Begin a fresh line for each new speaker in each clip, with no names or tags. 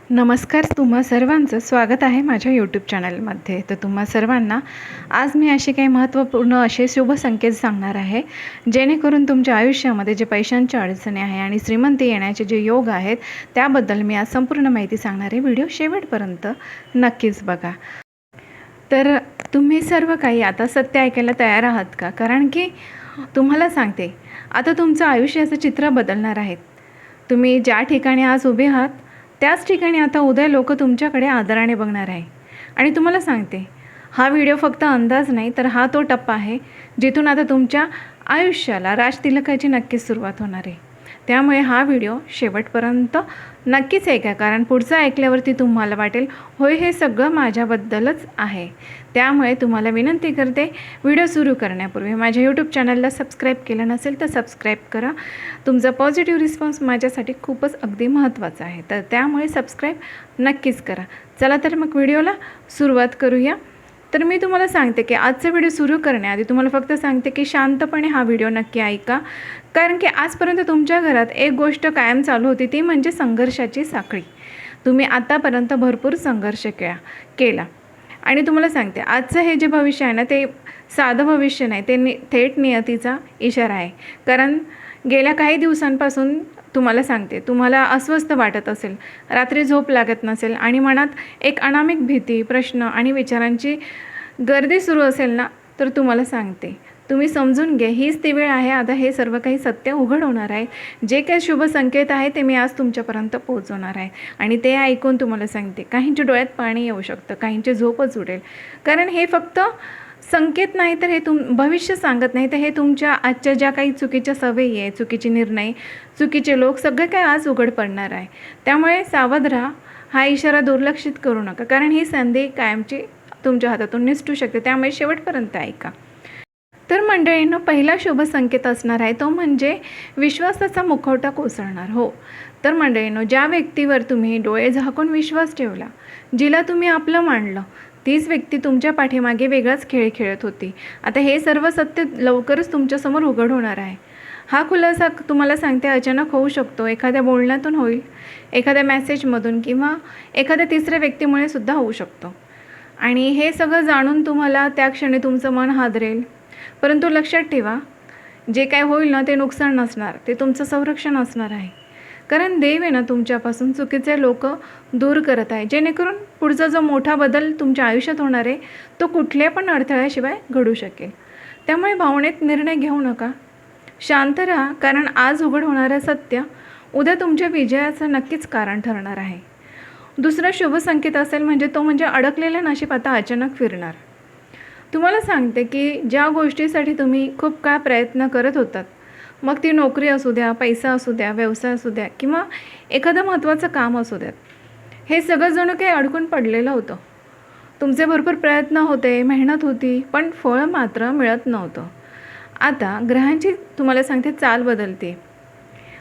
नमस्कार, तुम्हा सर्वांचं स्वागत आहे माझ्या यूट्यूब चॅनलमध्ये. तर तुम्हा सर्वांना आज मी असे काही महत्त्वपूर्ण असे शुभ संकेत सांगणार आहे, जेणेकरून तुमच्या आयुष्यामध्ये जे पैशांच्या अडचणी आहे आणि श्रीमंती येण्याचे जे योग आहेत, त्याबद्दल मी आज संपूर्ण माहिती सांगणार आहे. व्हिडिओ शेवटपर्यंत नक्कीच बघा. तर तुम्ही सर्व काही आता सत्य ऐकायला तयार आहात का? कारण की तुम्हाला सांगते, आता तुमचं आयुष्याचं चित्र बदलणार आहे. तुम्ही ज्या ठिकाणी आज उभे आहात, त्याच ठिकाणी आता उद्या लोक तुमच्याकडे आदराने बघणार आहे. आणि तुम्हाला सांगते, हा व्हिडिओ फक्त अंदाज नाही, तर हा तो टप्पा आहे जिथून आता तुमच्या आयुष्याला राजतिलकाची नक्कीच सुरुवात होणार आहे. त्यामुळे हा व्हिडिओ शेवटपर्यंत नक्कीच ऐका, कारण पुढचं ऐकल्यावरती तुम्हाला वाटेल, होय हे सगळं माझ्याबद्दलच आहे. त्यामुळे तुम्हाला विनंती करते, व्हिडिओ सुरू करण्यापूर्वी माझ्या यूट्यूब चॅनलला सबस्क्राईब केलं नसेल तर सबस्क्राईब करा. तुमचा पॉझिटिव्ह रिस्पॉन्स माझ्यासाठी खूपच अगदी महत्त्वाचा आहे, तर त्यामुळे सबस्क्राईब नक्कीच करा. चला तर मग व्हिडिओला सुरुवात करूया. तर मी तुम्हाला सांगते की आजचा व्हिडिओ सुरू करण्याआधी तुम्हाला फक्त सांगते की शांतपणे हा व्हिडिओ नक्की ऐका, कारण की आजपर्यंत तुमच्या घरात एक गोष्ट कायम चालू होती, ती म्हणजे संघर्षाची साखळी. तुम्ही आतापर्यंत भरपूर संघर्ष केला आणि तुम्हाला सांगते, आजचं हे जे भविष्य आहे ना, ते साधं भविष्य नाही, ते थेट नियतीचा इशारा आहे. कारण गेल्या काही दिवसांपासून तुम्हाला सांगते, तुम्हाला अस्वस्थ वाटत असेल, रात्री झोप लागत नसेल आणि मनात एक अनामिक भीती, प्रश्न आणि विचारांची गर्दी सुरू असेल ना, तर तुम्हाला सांगते, तुम्ही समजून घ्या, हीच ती वेळ आहे. आता हे सर्व काही सत्य उघड होणार आहे. जे काही शुभ संकेत आहे ते मी आज तुमच्यापर्यंत पोहोचवणार आहे. आणि ते ऐकून तुम्हाला सांगते, काहींच्या डोळ्यात पाणी येऊ शकतं, काहींचे झोपच उडेल. कारण हे फक्त संकेत नाही, तर हे भविष्य सांगत नाही, तर हे तुमच्या आजच्या ज्या काही चुकीच्या सवयी आहे, चुकीचे निर्णय, चुकीचे लोक, सगळं काही आज उघड पडणार आहे. त्यामुळे सावध राहा. हा इशारा दुर्लक्षित करू नका, कारण ही संधी कायमची तुमच्या हातातून निसटू शकते. त्यामुळे शेवटपर्यंत ऐका. तर मंडळींनो, पहिला शुभ संकेत असणार आहे तो म्हणजे विश्वासाचा मुखवटा कोसळणार. हो, तर मंडळींनो, ज्या व्यक्तीवर तुम्ही डोळे झाकून विश्वास ठेवला, जिला तुम्ही आपलं मानलं, तीच व्यक्ती तुमच्या पाठीमागे वेगळाच खेळ खेळत होती. आता हे सर्व सत्य लवकरच तुमच्यासमोर उघड होणार आहे. हा खुलासा तुम्हाला सांगते अचानक होऊ शकतो. एखाद्या बोलण्यातून होईल, एखाद्या मेसेजमधून किंवा एखाद्या तिसऱ्या व्यक्तीमुळे सुद्धा होऊ शकतो. आणि हे सगळं जाणून तुम्हाला त्या क्षणी तुमचं मन हादरेल. परंतु लक्षात ठेवा, जे काय होईल ना, ते नुकसान नसणार, ते तुमचं संरक्षण असणार आहे. कारण देव आहे ना, तुमच्यापासून चुकीचे लोक दूर करत आहे, जेणेकरून पुढचा जो मोठा बदल तुमच्या आयुष्यात होणार आहे, तो कुठल्या पण अडथळ्याशिवाय घडू शकेल. त्यामुळे भावनेत निर्णय घेऊ नका, शांत राहा, कारण आज उघड होणारं सत्य उद्या तुमच्या विजयाचं नक्कीच कारण ठरणार आहे. दुसरा शुभ संकेत असेल म्हणजे तो म्हणजे अडकलेलं नशीब आता अचानक फिरणार. तुम्हाला सांगते की ज्या गोष्टीसाठी तुम्ही खूप काळ प्रयत्न करत होतात, मग ती नोकरी असू द्या, पैसा असू द्या, व्यवसाय असू द्या किंवा एखादं महत्त्वाचं काम असू द्यात, हे सगळं जणू काही अडकून पडलेलं होतं. तुमचे भरपूर प्रयत्न होते, मेहनत होती, पण फळ मात्र मिळत नव्हतं. आता ग्रहांची तुम्हाला सांगते चाल बदलते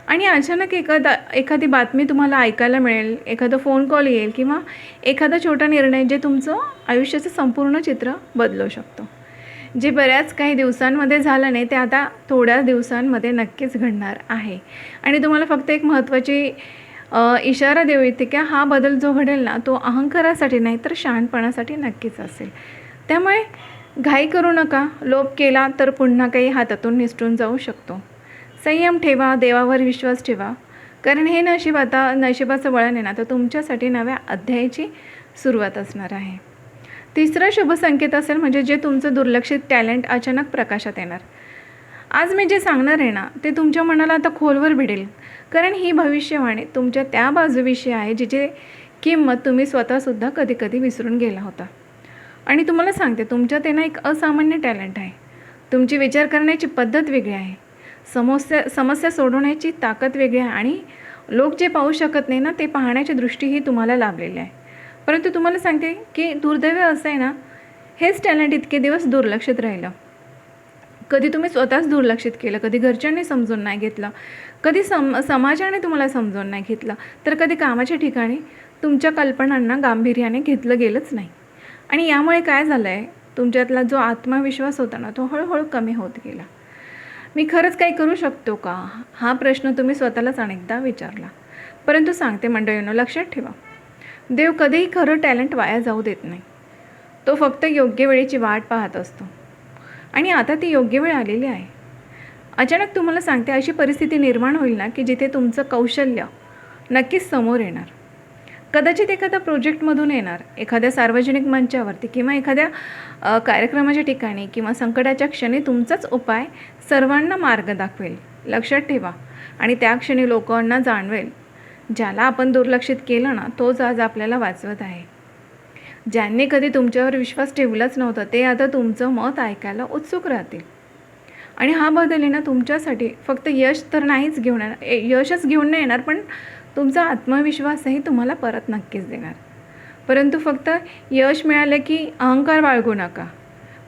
आणि अचानक एखादी बातमी तुम्हाला ऐकायला मिळेल, एखादा फोन कॉल येईल किंवा एखादा छोटा निर्णय जे तुमचं आयुष्याचं संपूर्ण चित्र बदलू शकतो. जे बऱ्याच काही दिवसांमध्ये झालं नाही, ते आता थोड्या दिवसांमध्ये नक्कीच घडणार आहे. आणि तुम्हाला फक्त एक महत्त्वाची इशारा देऊ इथे की हा बदल जो घडेल ना, तो अहंकारासाठी नाही, तर शहाणपणासाठी नक्कीच असेल. त्यामुळे घाई करू नका. लोभ केला तर पुन्हा काही हातातून निसटून जाऊ शकतो. संयम ठेवा, देवावर विश्वास ठेवा, कारण हे नशीब आता नशिबाचं वळण आहे ना, तर तुमच्यासाठी नव्या अध्यायाची सुरुवात असणार आहे. तिसरा शुभ संकेत असेल म्हणजे जे तुमचं दुर्लक्षित टॅलेंट अचानक प्रकाशात येणार. आज मी जे सांगणार आहे ना, ते तुमच्या मनाला आता खोलवर भिडेल, कारण ही भविष्यवाणी तुमच्या त्या बाजूविषयी आहे जिची किंमत तुम्ही स्वतःसुद्धा कधी कधी विसरून गेला होता. आणि तुम्हाला सांगते, तुमच्यात ना एक असामान्य टॅलेंट आहे. तुमची विचार करण्याची पद्धत वेगळी आहे, समस्या सोडवण्याची ताकद वेगळी आहे आणि लोक जे पाहू शकत नाही ना, ते पाहण्याची दृष्टीही तुम्हाला लाभलेली आहे. परंतु तुम्हाला सांगते की दुर्दैव असं आहे ना, हेच टॅलेंट इतके दिवस दुर्लक्षित राहिलं. कधी तुम्ही स्वतःच दुर्लक्षित केलं, कधी घरच्यांनी समजून नाही घेतलं, कधी समाजाने तुम्हाला समजून नाही घेतलं, तर कधी कामाच्या ठिकाणी तुमच्या कल्पनांना गांभीर्याने घेतलं गेलंच नाही. आणि यामुळे काय झालं आहे, तुमच्यातला जो आत्मविश्वास होता ना, तो हळूहळू कमी होत गेला. मी खरंच काही करू शकतो का, हा प्रश्न तुम्ही स्वतःलाच अनेकदा विचारला. परंतु सांगते मंडळींनो, लक्षात ठेवा, देव कधीही खरं टॅलेंट वाया जाऊ देत नाही. तो फक्त योग्य वेळेची वाट पाहत असतो आणि आता ती योग्य वेळ आलेली आहे. अचानक तुम्हाला सांगते, अशी परिस्थिती निर्माण होईल ना की जिथे तुमचं कौशल्य नक्कीच समोर येणार. कदाचित एखाद्या प्रोजेक्टमधून येणार, एखाद्या सार्वजनिक मंचावरती किंवा एखाद्या कार्यक्रमाच्या ठिकाणी किंवा संकटाच्या क्षणी तुमचाच उपाय सर्वांना मार्ग दाखवेल. लक्षात ठेवा. आणि त्या क्षणी लोकांना जाणवेल, ज्याला आपण दुर्लक्षित केलं ना तोच आज आपल्याला वाचवत आहे. ज्यांनी कधी तुमच्यावर विश्वास ठेवलाच नव्हता ते आता तुमचं मत ऐकायला उत्सुक राहतील. आणि हा बदल आहे ना तुमच्यासाठी फक्त यश तर नाहीच घेऊन येणार, यशच घेऊन नाही येणार, पण तुमचा आत्मविश्वासही तुम्हाला परत नक्कीच देणार. परंतु फक्त यश मिळालं की अहंकार बाळगू नका.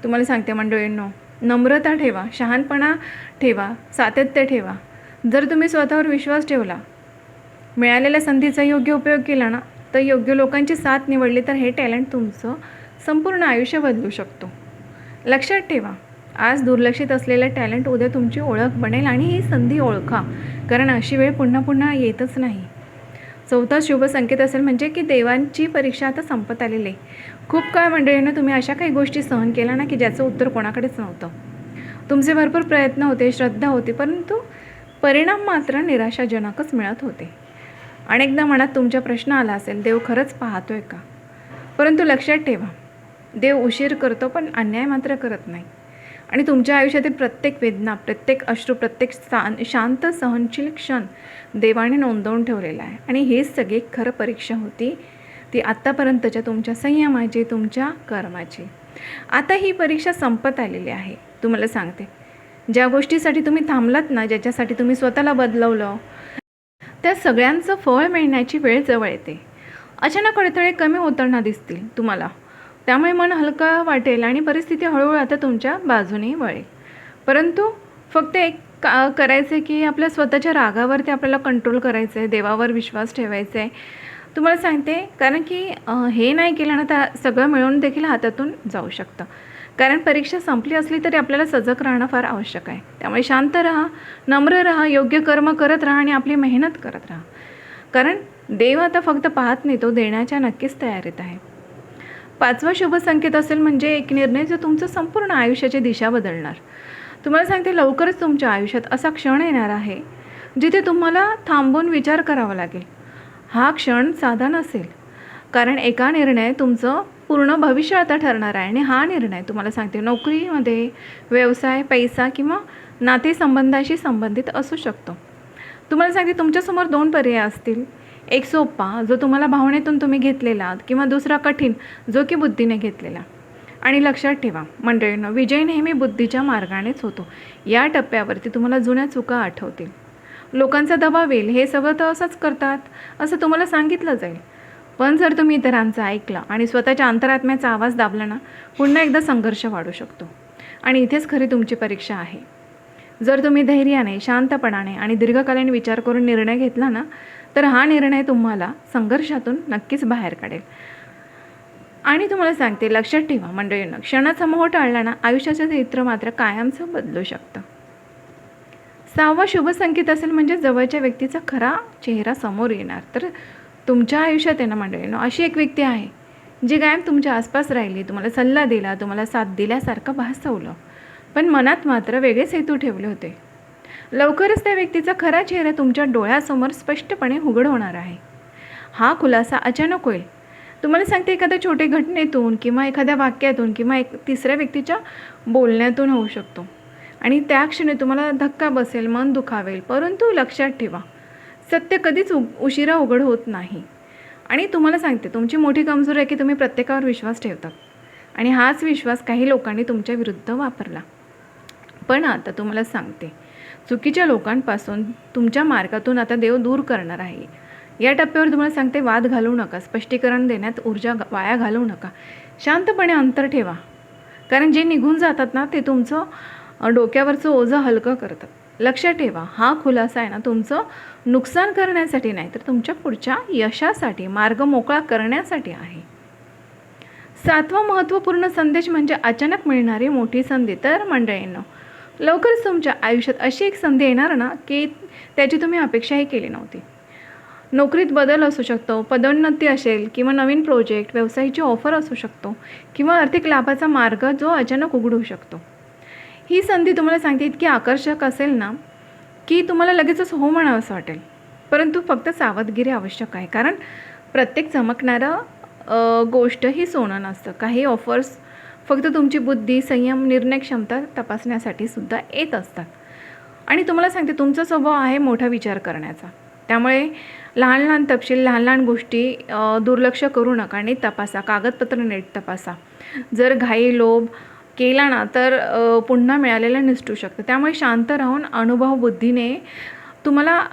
तुम्हाला सांगते मंडळींनो, नम्रता ठेवा, शहाणपणा ठेवा, सातत्य ठेवा. जर तुम्ही स्वतःवर विश्वास ठेवला, मिळालेल्या संधीचा योग्य उपयोग केला ना, तर योग्य लोकांची साथ निवडली तर हे टॅलेंट तुमचं संपूर्ण आयुष्य बदलू शकतो. लक्षात ठेवा, आज दुर्लक्षित असलेलं टॅलेंट उद्या तुमची ओळख बनेल. आणि ही संधी ओळखा, कारण अशी वेळ पुन्हा पुन्हा येतच नाही. चौथा शुभ संकेत असेल म्हणजे की देवांची परीक्षा आता संपत आलेली आहे. खूप काळ मंडळीनं तुम्ही अशा काही गोष्टी सहन केल्या ना की ज्याचं उत्तर कोणाकडेच नव्हतं. तुमचे भरपूर प्रयत्न होते, श्रद्धा होती, परंतु परिणाम मात्र निराशाजनकच मिळत होते. अनेकदा मनात तुमचा प्रश्न आला असेल, देव खरंच पाहतोय का? परंतु लक्षात ठेवा, देव उशीर करतो पण अन्याय मात्र करत नाही. आणि तुमच्या आयुष्यातील प्रत्येक वेदना, प्रत्येक अश्रू, प्रत्येक शांत सहनशील क्षण देवाने नोंदवून ठेवलेला आहे. आणि हेच सगळी खरं परीक्षा होती, ती आत्तापर्यंतच्या तुमच्या संयमाची, तुमच्या कर्माची. आता ही परीक्षा संपत आलेली आहे. तुम्हाला सांगते, ज्या गोष्टीसाठी तुम्ही थांबलात ना, ज्याच्यासाठी तुम्ही स्वतःला बदलवलं, त्या सगळ्यांचं फळ मिळण्याची वेळ जवळ येते. अचानक अडथळे कमी होताना दिसतील तुम्हाला, त्यामुळे मन हलका वाटेल आणि परिस्थिती हळूहळू आता तुमच्या बाजूने वळेल. परंतु फक्त एक करायचं आहे की आपल्या स्वतःच्या रागावरती आपल्याला कंट्रोल करायचं आहे, देवावर विश्वास ठेवायचा आहे. तुम्हाला सांगते, कारण की हे नाही केलं ना तर सगळं मिळून देखील हातातून जाऊ शकतं. कारण परीक्षा संपली असली तरी आपल्याला सजग राहणं फार आवश्यक आहे. त्यामुळे शांत राहा, नम्र राहा, योग्य कर्म करत राहा आणि आपली मेहनत करत राहा. कारण देव आता फक्त पाहत नाही, तो देण्याच्या नक्कीच तयारीत आहे. पाचवा शुभ संकेत असेल म्हणजे एक निर्णय जो तुमचं संपूर्ण आयुष्याची दिशा बदलणार. तुम्हाला सांगते, लवकरच तुमच्या आयुष्यात असा क्षण येणार आहे जिथे तुम्हाला थांबून विचार करावा लागेल. हा क्षण साधा नसेल, कारण एका निर्णय तुमचं पूर्ण भविष्य आता ठरणार आहे. आणि हा निर्णय तुम्हाला सांगते नोकरीमध्ये, व्यवसाय, पैसा किंवा नातेसंबंधाशी संबंधित असू शकतो. तुम्हाला सांगते, तुमच्यासमोर 2 पर्याय असतील. एक सोपा, जो तुम्हाला भावनेतून तुम्ही घेतलेला, किंवा दुसरा कठीण, जो की बुद्धीने घेतलेला. आणि लक्षात ठेवा मंडळींनो, विजय नेहमी बुद्धीच्या मार्गानेच होतो. या टप्प्यावरती तुम्हाला जुन्या चुका आठवतील. लोकांचा दबाव येईल, हे सगळं तर असंच करतात असं तुम्हाला सांगितलं जाईल. पण जर तुम्ही इतरांचं ऐकलं आणि स्वतःच्या अंतरात्म्याचा आवाज दाबला ना, पुन्हा एकदा संघर्ष वाढू शकतो. आणि इथेच खरी तुमची परीक्षा आहे. जर तुम्ही धैर्याने, शांतपणाने आणि दीर्घकालीन विचार करून निर्णय घेतला ना, तर हा निर्णय तुम्हाला संघर्षातून नक्कीच बाहेर काढेल. आणि तुम्हाला सांगते, लक्षात ठेवा मंडळींनो, क्षणाचा मोह टाळला ना, आयुष्याचं चित्र मात्र कायमचं बदलू शकतं. 6वा शुभ संकेत असेल म्हणजे जवळच्या व्यक्तीचा खरा चेहरा समोर येणार. तर तुमच्या आयुष्यात आहे ना मंडळींनो, अशी एक व्यक्ती आहे जी कायम तुमच्या आसपास राहिली, तुम्हाला सल्ला दिला, तुम्हाला साथ दिल्यासारखं भासवलं, पण मनात मात्र वेगळेच हेतू ठेवले होते. लवकरच त्या व्यक्तीचा खरा चेहरा तुमच्या डोळ्यासमोर स्पष्टपणे उघड होणार आहे. हा खुलासा अचानक होईल. तुम्हाला सांगते, एखाद्या छोट्या घटनेतून किंवा एखाद्या वाक्यातून किंवा तिसऱ्या व्यक्तीच्या बोलण्यातून होऊ शकतो. आणि त्या क्षणी तुम्हाला धक्का बसेल, मन दुखावेल, परंतु लक्षात ठेवा, सत्य कधीच उशिरा उघड होत नाही. आणि तुम्हाला सांगते, तुमची मोठी कमजोरी आहे की तुम्ही प्रत्येकावर विश्वास ठेवतात आणि हाच विश्वास काही लोकांनी तुमच्या विरुद्ध वापरला. पण आता तुम्हाला सांगते, चुकीच्या लोकांपासून तुमच्या मार्गातून आता देव दूर करणार आहे. या टप्प्यावर तुम्हाला सांगते, वाद घालवू नका, स्पष्टीकरण देण्यात ऊर्जा वाया घालवू नका, शांतपणे अंतर ठेवा. कारण जे निघून जातात ना, ते तुमचं डोक्यावरचं ओझं हलकं करतात. लक्षात ठेवा, हा खुलासा आहे ना तुमचं नुकसान करण्यासाठी नाही, तर तुमच्या पुढच्या यशासाठी, मार्ग मोकळा करण्यासाठी आहे. 7वा महत्त्वपूर्ण संदेश म्हणजे अचानक मिळणारी मोठी संधी. तर मंडळींनो, लवकरच तुमच्या आयुष्यात अशी एक संधी येणार ना की त्याची तुम्ही अपेक्षाही केली नव्हती. नोकरीत बदल असू शकतो, पदोन्नती असेल किंवा नवीन प्रोजेक्ट, व्यवसायाची ऑफर असू शकतो किंवा आर्थिक लाभाचा मार्ग जो अचानक उघडू शकतो. ही संधी तुम्हाला सांगते इतकी आकर्षक असेल ना, की तुम्हाला लगेचच हो म्हणावंसं वाटेल. परंतु फक्त सावधगिरी आवश्यक आहे. कारण प्रत्येक चमकणारं गोष्ट ही सोनं नसतं. काही ऑफर्स फक्त तुमची बुद्धी, संयम, निर्णय क्षमता तपासण्यासाठी सुद्धा येत असतात. आणि तुम्हाला सांगते तुमचा स्वभाव आहे मोठा विचार करण्याचा. त्यामुळे लहान लहान तपशील, लहान लहान गोष्टी दुर्लक्ष करू नका आणि तपासा. कागदपत्र नीट तपासा. जर घाई, लोभ केला ना तर पुन्हा मिळालेलं निसटू शकतं. त्यामुळे शांत राहून अनुभव बुद्धीने तुम्हाला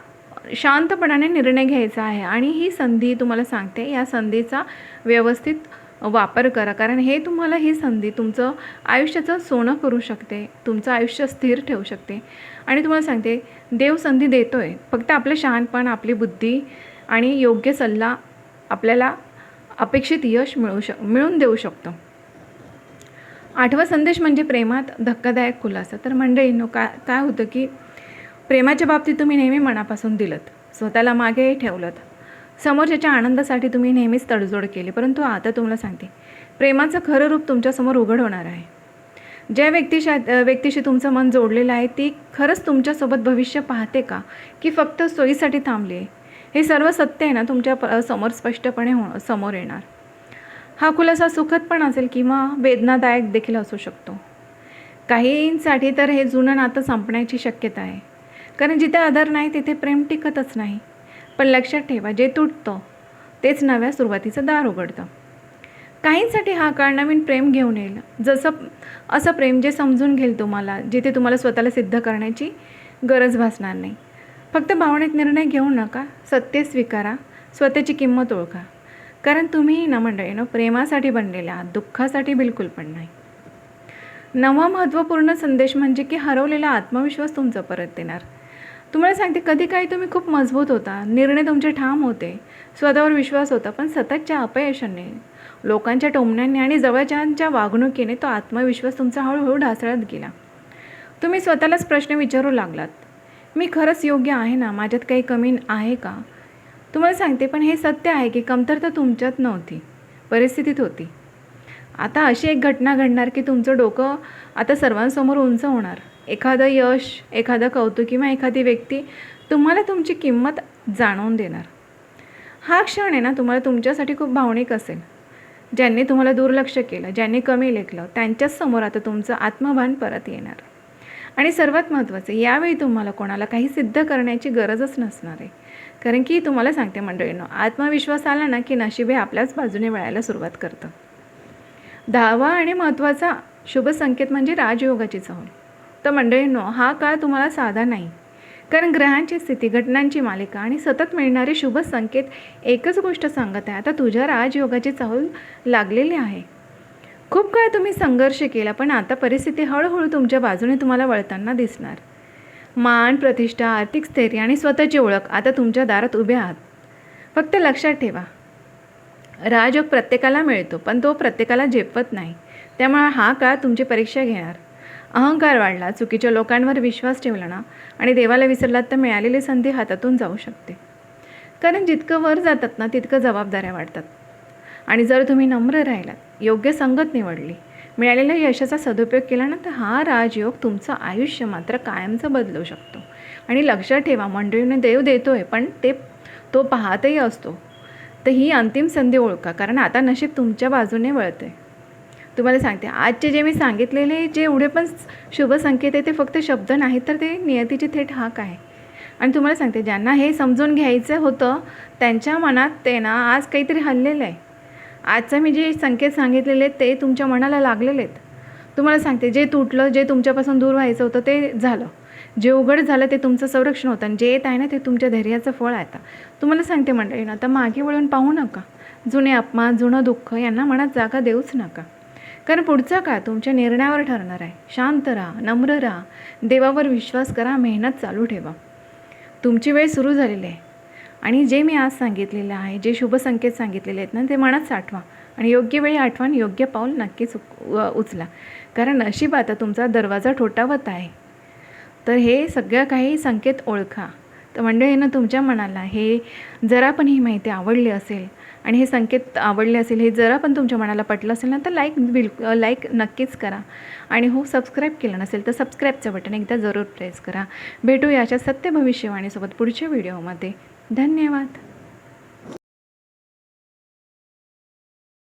शांतपणाने निर्णय घ्यायचा आहे. आणि ही संधी तुम्हाला सांगते, या संधीचा व्यवस्थित वापर करा. कारण ही संधी तुमचं आयुष्याचं सोनं करू शकते, तुमचं आयुष्य स्थिर ठेवू शकते. आणि तुम्हाला सांगते देव संधी देतो आहे. फक्त आपलं शहाणपण, आपली बुद्धी आणि योग्य सल्ला आपल्याला अपेक्षित यश मिळवून देऊ शकतो. 8वा संदेश म्हणजे प्रेमात धक्कादायक खुलासा. तर मंडळींनो, काय होतं की प्रेमाच्या बाबतीत तुम्ही नेहमी मनापासून दिलत, स्वतःला मागे ठेवलंत, समोरच्याच्या आनंदासाठी तुम्ही नेहमीच तडजोड केली. परंतु आता तुम्हाला सांगते प्रेमाचं खरं रूप तुमच्यासमोर उघड होणार आहे. ज्या व्यक्तीशी तुमचं मन जोडलेलं आहे ती खरंच तुमच्यासोबत भविष्य पाहते का, की फक्त सोयीसाठी थांबली आहे? हे सर्व सत्य आहे ना तुमच्या समोर स्पष्टपणे समोर येणार. हा खुलासा सुखद पण असेल किंवा वेदनादायक देखील असू शकतो. काहींसाठी तर हे जुनं नातं संपण्याची शक्यता आहे. कारण जिथे आदर नाही तिथे प्रेम टिकतच नाही. पण लक्षात ठेवा, जे तुटतं तेच नव्या सुरुवातीचं दार उघडतं. काहींसाठी हा काळ नवीन प्रेम घेऊन येईल. असं प्रेम जे समजून घेईल तुम्हाला, जिथे तुम्हाला स्वतःला सिद्ध करण्याची गरज भासणार नाही. फक्त भावनिक निर्णय घेऊ नका, सत्य स्वीकारा, स्वतःची किंमत ओळखा. कारण तुम्ही ना मंडळीनं प्रेमासाठी बनलेले आहात, दुःखासाठी बिलकुल पण नाही. 9वा महत्त्वपूर्ण संदेश म्हणजे की हरवलेला आत्मविश्वास तुमचा परत देणार. तुम्हाला सांगते कधी काही तुम्ही खूप मजबूत होता, निर्णय तुमचे ठाम होते, स्वतःवर विश्वास होता. पण सततच्या अपयशाने, लोकांच्या टोमण्याने आणि जवळच्यांच्या वागणुकीने तो आत्मविश्वास तुमचा हळूहळू ढासळत गेला. तुम्ही स्वतःलाच प्रश्न विचारू लागलात, मी खरंच योग्य आहे ना, माझ्यात काही कमी आहे का? तुम्हाला सांगते पण हे सत्य आहे की कमतरता तुमच्यात नव्हती, परिस्थितीत होती. आता अशी एक घटना घडणार की तुमचं डोकं आता सर्वांसमोर उंच होणार. एखादं यश, एखादं कौतुक किंवा एखादी व्यक्ती तुम्हाला तुमची किंमत जाणवून देणार. हा क्षण आहे ना तुम्हाला तुमच्यासाठी खूप भावनिक असेल. ज्यांनी तुम्हाला दुर्लक्ष केलं, ज्यांनी कमी लेखलं, त्यांच्याच समोर आता तुमचं आत्मभान परत येणार. आणि सर्वात महत्त्वाचं, यावेळी तुम्हाला कोणाला काही सिद्ध करण्याची गरजच नसणार आहे. कारण की तुम्हाला सांगते मंडळींनो, आत्मविश्वास आला ना की नशीब हे आपल्याच बाजूने वळायला सुरुवात करतं. 10वा आणि महत्त्वाचा शुभ संकेत म्हणजे राजयोगाची चाहूल. तर मंडळींनो, हा काळ तुम्हाला साधा नाही. कारण ग्रहांची स्थिती, घटनांची मालिका आणि सतत मिळणारे शुभ संकेत एकच गोष्ट सांगत आहे, आता तुझ्या राजयोगाची चाहूल लागलेली आहे. खूप काळ तुम्ही संघर्ष केला, पण आता परिस्थिती हळूहळू तुमच्या बाजूने तुम्हाला वळताना दिसणार. मान, प्रतिष्ठा, आर्थिक स्थैर्य आणि स्वतःची ओळख आता तुमच्या दारात उभे आहात. फक्त लक्षात ठेवा, राजयोग प्रत्येकाला मिळतो, पण तो प्रत्येकाला झेपत नाही. त्यामुळे हा काळ तुमची परीक्षा घेणार. अहंकार वाढला, चुकीच्या लोकांवर विश्वास ठेवला ना आणि देवाला विसरलात तर मिळालेली संधी हातातून जाऊ शकते. कारण जितकं वर जातात ना तितकं जबाबदाऱ्या वाढतात. आणि जर तुम्ही नम्र राहिलात, योग्य संगत निवडली, मिळालेल्या यशाचा सदुपयोग केला ना तर हा राजयोग तुमचं आयुष्य मात्र कायमचं बदलू शकतो. आणि लक्षात ठेवा मंडळीने देव देतोय, पण तो पाहतही असतो. तर ही अंतिम संधी ओळखा, कारण आता नशीब तुमच्या बाजूने वळते. तुम्हाला सांगते आजचे जे मी सांगितलेले जे एवढे पण शुभ संकेत आहे ते फक्त शब्द नाहीत, तर ते नियतीची थेट हाक आहे. आणि तुम्हाला सांगते ज्यांना हे समजून घ्यायचं होतं त्यांच्या मनात ते ना आज काहीतरी हललेलं आहे. आजचं मी जे संकेत सांगितलेले आहेत ते तुमच्या मनाला लागलेले आहेत. तुम्हाला सांगते जे तुटलं, जे तुमच्यापासून दूर व्हायचं होतं ते झालं. जे उघड झालं ते तुमचं संरक्षण होतं आणि जे येत आहे ना ते तुमच्या धैर्याचं फळ आहे. आता तुम्हाला सांगते मंडळी, आता मागे वळून पाहू नका. जुने अपमान, जुनं दुःख यांना मनात जागा देऊच नका. कारण पुढचा काळ तुमच्या निर्णयावर ठरणार आहे. शांत राहा, नम्र राहा, देवावर विश्वास करा, मेहनत चालू ठेवा. तुमची वेळ सुरू झालेली आहे. आणि जे मी आज सांगितलेलं आहे, जे शुभ संकेत सांगितलेले आहेत ना ते मनात साठवा आणि योग्य वेळी आठवण, योग्य पाऊल नक्कीच उचला. कारण नशीब आता तुमचा दरवाजा ठोठावत आहे. तर हे सगळं काही संकेत ओळखा, तर मंडळी ना, तुमच्या मनाला हे जरा पण ही माहिती आवडली असेल आणि हे संकेत आवडले असेल, हे जरा पण तुमच्या मनाला पटलं असेल ना, तर लाईक नक्कीच करा. आणि हो, सबस्क्राईब केलं नसेल तर सबस्क्राईबचं बटन एकदा जरूर प्रेस करा. भेटूया अशा सत्य भविष्यवाणीसोबत पुढच्या व्हिडिओमध्ये. धन्यवाद.